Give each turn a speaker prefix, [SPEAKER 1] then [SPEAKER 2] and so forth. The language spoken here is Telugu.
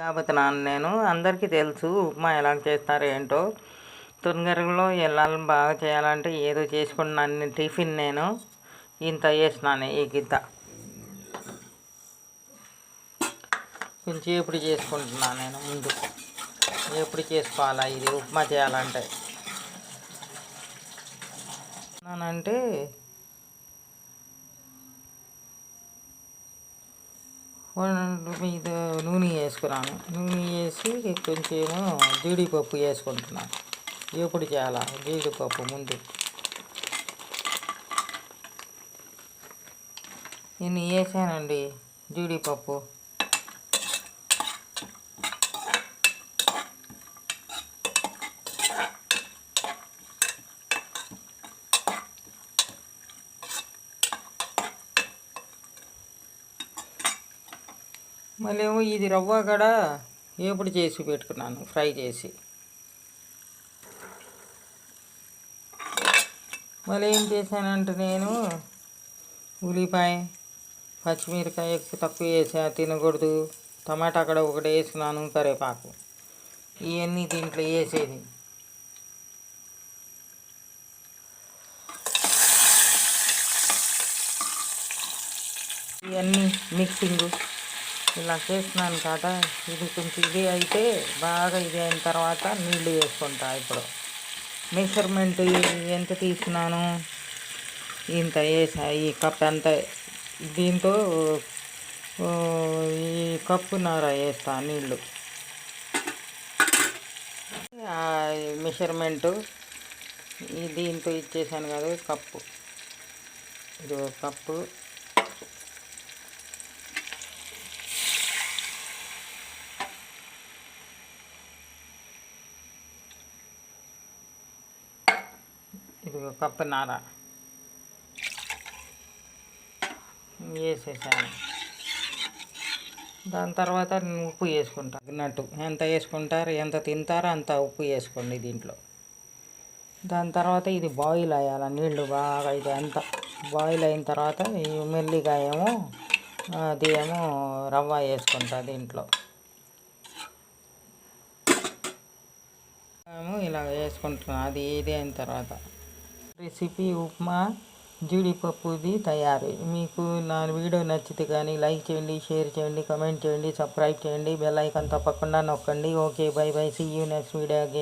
[SPEAKER 1] కాబోతున్నాను నేను. అందరికీ తెలుసు ఉప్మా ఎలా చేస్తారో ఏంటో. తొందరలో వెళ్ళాలని బాగా చేయాలంటే ఏదో చేసుకున్నాను టిఫిన్. నేను ఇంత చేసినాను ఈ గిద్ద కొంచెం ఎప్పుడు చేసుకుంటున్నాను నేను. ముందు ఎప్పుడు చేసుకోవాలా ఇది ఉప్మా చేయాలంటే అంటే మీద నూనె వేసుకున్నాను. నూనె వేసి కొంచెము జీడిపప్పు వేసుకుంటున్నాను. ఎప్పుడు చేయాలా జీడిపప్పు ముందు నేను వేసానండి జీడిపప్పు. మళ్ళీ ఏమో ఇది రవ్వ కూడా ఎప్పుడు చేసి పెట్టుకున్నాను ఫ్రై చేసి. మళ్ళీ ఏం చేశానంటే నేను ఉల్లిపాయ పచ్చిమిరకాయ తక్కువ వేసా, తినకూడదు. టమాటా కూడా ఒకటి వేసుకున్నాను, కరివేపాకు ఇవన్నీ దీంట్లో వేసేది. ఇవన్నీ మిక్సింగు ఇలా చేస్తున్నాను కదా. ఇది కొంచెం ఇది అయితే బాగా ఇది అయిన తర్వాత నీళ్ళు వేసుకుంటా. ఇప్పుడు మెజర్మెంట్ ఎంత తీసుకున్నాను ఇంత వేసా. ఈ కప్ ఎంత, దీంతో ఈ కప్పున్నర వేస్తా నీళ్ళు. మెజర్మెంటు దీంతో ఇచ్చేసాను కదా కప్పు. ఇది కప్పు. ఇది కప్పున్నర వేసేసాను. దాని తర్వాత ఉప్పు వేసుకుంటా. తగినట్టు ఎంత వేసుకుంటారు, ఎంత తింటారో అంత ఉప్పు వేసుకోండి దీంట్లో. దాని తర్వాత ఇది బాయిల్ అయ్యాలి, నీళ్ళు బాగా ఇది అంతా బాయిల్ అయిన తర్వాత ఈ మెల్లిగా ఏమో అది ఏమో రవ్వ వేసుకుంటా దీంట్లో. ఏమో ఇలా వేసుకుంటున్నాను. అది ఇది అయిన తర్వాత రెసిపీ ఉప్మా జీడిపప్పుది తయారు. మీకు నా వీడియో నచ్చితే కానీ లైక్ చేయండి, షేర్ చేయండి, కమెంట్ చేయండి, సబ్స్క్రైబ్ చేయండి, బెల్ ఐకాన్ తప్పకుండా నొక్కండి. Okay, bye bye, see you next video again.